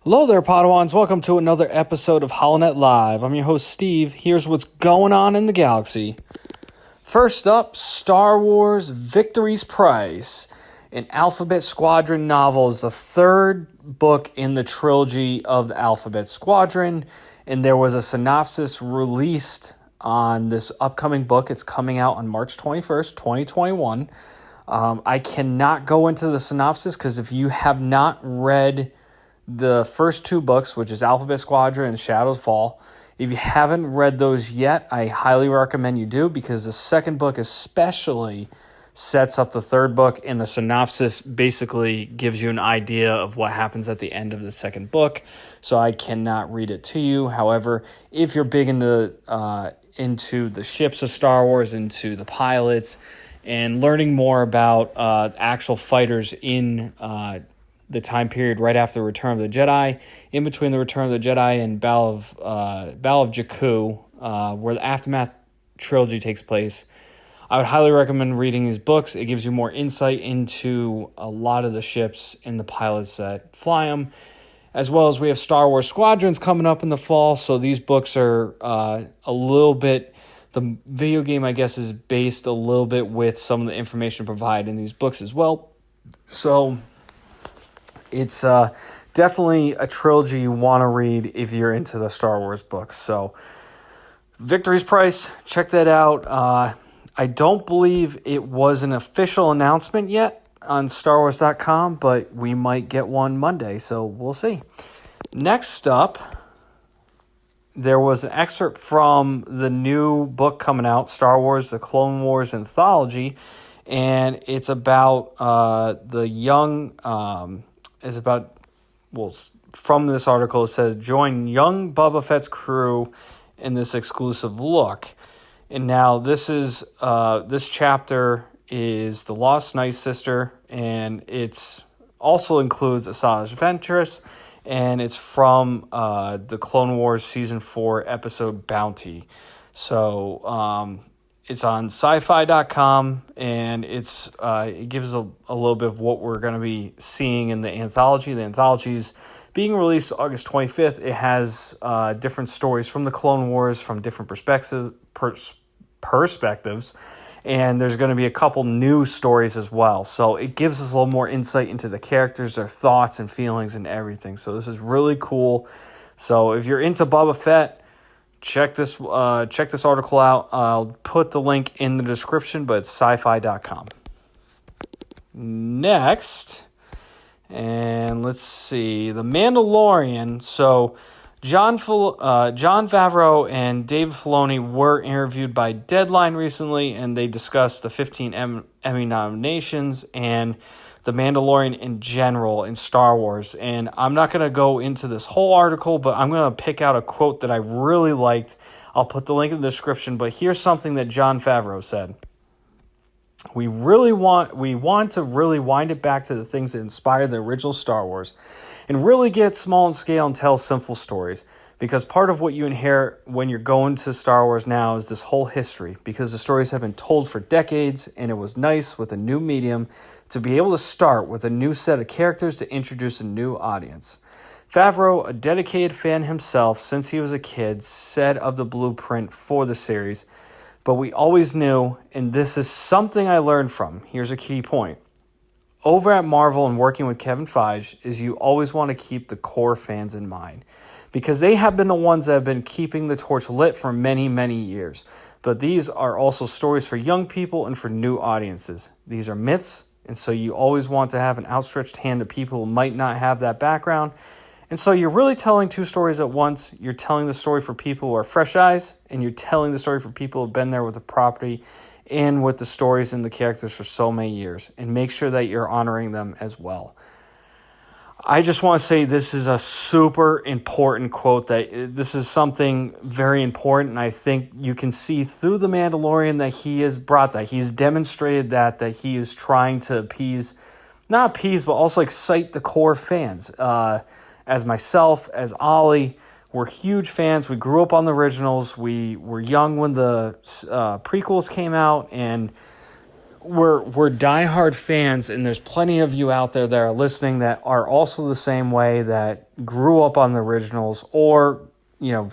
Hello there, Padawans. Welcome to another episode of HoloNet Live. I'm your host, Steve. Here's what's going on in the galaxy. First up, Star Wars Victory's Price, an Alphabet Squadron novel, is the third book in the trilogy of the Alphabet Squadron, and there was a synopsis released on this upcoming book. It's coming out on March 21st, 2021. I cannot go into the synopsis because if you have not read the first two books, which is Alphabet Squadron and Shadows Fall, if you haven't read those yet, I highly recommend you do, because the second book especially sets up the third book, and the synopsis basically gives you an idea of what happens at the end of the second book. So I cannot read it to you. However, if you're big into the ships of Star Wars, into the pilots, and learning more about actual fighters in the time period right after Return of the Jedi, in between the Return of the Jedi and Battle of Jakku, where the Aftermath trilogy takes place, I would highly recommend reading these books. It gives you more insight into a lot of the ships and the pilots that fly them, as well as we have Star Wars Squadrons coming up in the fall, so these books are a little bit... The video game, I guess, is based a little bit with some of the information provided in these books as well. So it's definitely a trilogy you want to read if you're into the Star Wars books. So Victory's Price, check that out. I don't believe it was an official announcement yet on StarWars.com, but we might get one Monday, so we'll see. Next up, there was an excerpt from the new book coming out, Star Wars, The Clone Wars Anthology, and it's about from this article, it says, join young Boba Fett's crew in this exclusive look. And now this chapter is The Lost Night Sister, and it's also includes Asajj Ventress, and it's from the Clone Wars Season 4 episode Bounty. So it's on sci-fi.com, and it gives a little bit of what we're going to be seeing in the anthology. The anthology's being released August 25th. It has different stories from the Clone Wars from different perspectives, and there's going to be a couple new stories as well. So it gives us a little more insight into the characters, their thoughts and feelings and everything. So this is really cool. So if you're into Boba Fett, check this article out. I'll put the link in the description, but it's sci-fi.com. Next, and let's see, The Mandalorian. So John Favreau and Dave Filoni were interviewed by Deadline recently, and they discussed the 15 Emmy nominations and The Mandalorian in general in Star Wars. And I'm not going to go into this whole article, but I'm going to pick out a quote that I really liked. I'll put the link in the description, but here's something that John Favreau said. We want to really wind it back to the things that inspired the original Star Wars and really get small in scale and tell simple stories, because part of what you inherit when you're going to Star Wars now is this whole history, because the stories have been told for decades, and it was nice with a new medium to be able to start with a new set of characters to introduce a new audience. Favreau, a dedicated fan himself since he was a kid, said of the blueprint for the series, but we always knew, and this is something I learned from, here's a key point, over at Marvel and working with Kevin Feige, is you always want to keep the core fans in mind, because they have been the ones that have been keeping the torch lit for many, many years. But these are also stories for young people and for new audiences. These are myths, and so you always want to have an outstretched hand to people who might not have that background. And so you're really telling two stories at once. You're telling the story for people who are fresh eyes, and you're telling the story for people who have been there with the property and with the stories and the characters for so many years, and make sure that you're honoring them as well. I just want to say this is a super important quote, that this is something very important, and I think you can see through The Mandalorian that he has brought that. He's demonstrated that he is trying to not appease, but also excite the core fans. As myself, as Ollie, we're huge fans. We grew up on the originals. We were young when the prequels came out, and we're diehard fans, and there's plenty of you out there that are listening that are also the same way, that grew up on the originals, or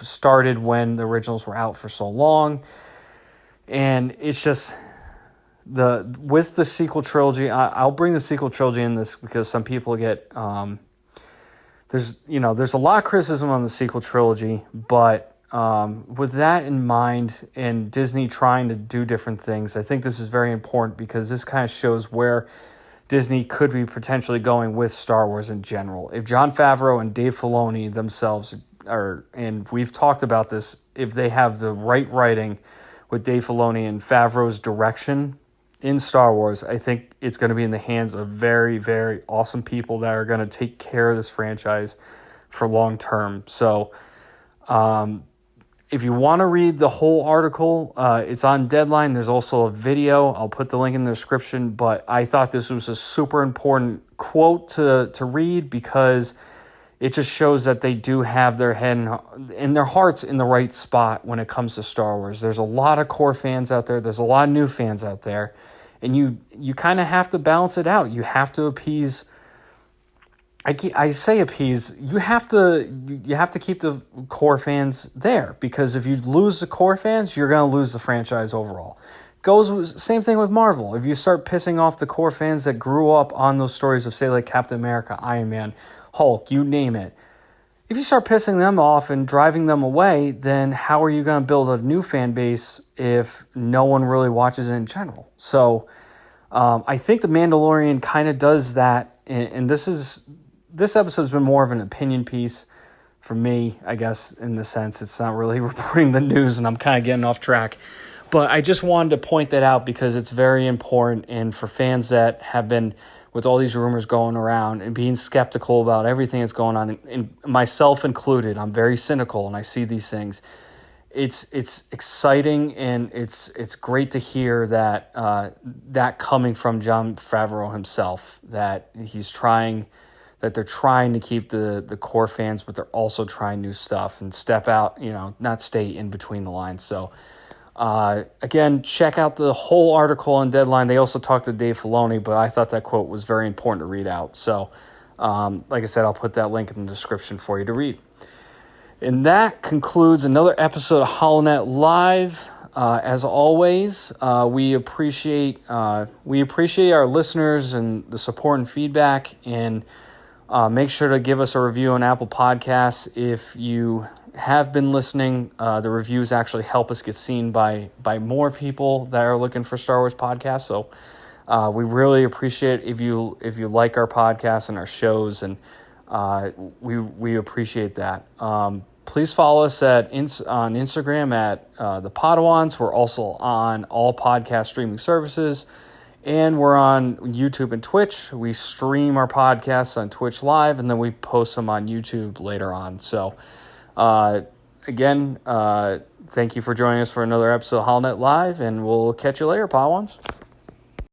started when the originals were out for so long. And it's just with the sequel trilogy. I'll bring the sequel trilogy in this because some people get there's a lot of criticism on the sequel trilogy, but with that in mind and Disney trying to do different things, I think this is very important because this kind of shows where Disney could be potentially going with Star Wars in general. If Jon Favreau and Dave Filoni themselves are, and we've talked about this, if they have the right writing with Dave Filoni and Favreau's direction in Star Wars, I think it's going to be in the hands of very, very awesome people that are going to take care of this franchise for long term. So, if you want to read the whole article, it's on Deadline. There's also a video. I'll put the link in the description. But I thought this was a super important quote to read because it just shows that they do have their head and their hearts in the right spot when it comes to Star Wars. There's a lot of core fans out there. There's a lot of new fans out there. And you kind of have to balance it out. You have to appease. I say appease. You have to keep the core fans there, because if you lose the core fans, you're going to lose the franchise overall. Same thing with Marvel. If you start pissing off the core fans that grew up on those stories of, say, like Captain America, Iron Man, Hulk, you name it. If you start pissing them off and driving them away, then how are you going to build a new fan base if no one really watches it in general? So I think The Mandalorian kind of does that, and this episode's been more of an opinion piece for me, I guess, in the sense it's not really reporting the news, and I'm kind of getting off track. But I just wanted to point that out because it's very important, and for fans that have been, with all these rumors going around and being skeptical about everything that's going on, and myself included, I'm very cynical, and I see these things. It's exciting, and it's great to hear that that coming from Jon Favreau himself, that they're trying to keep the core fans, but they're also trying new stuff and step out, not stay in between the lines. So, again, check out the whole article on Deadline. They also talked to Dave Filoni, but I thought that quote was very important to read out. So, like I said, I'll put that link in the description for you to read. And that concludes another episode of HoloNet Live. As always, we appreciate our listeners and the support and feedback, and make sure to give us a review on Apple Podcasts. If you have been listening, the reviews actually help us get seen by more people that are looking for Star Wars podcasts. So we really appreciate if you like our podcasts and our shows, and we appreciate that. Please follow us on Instagram at the Padawans. We're also on all podcast streaming services. And we're on YouTube and Twitch. We stream our podcasts on Twitch Live, and then we post them on YouTube later on. So, again, thank you for joining us for another episode of HoloNet Live, and we'll catch you later, Padawans.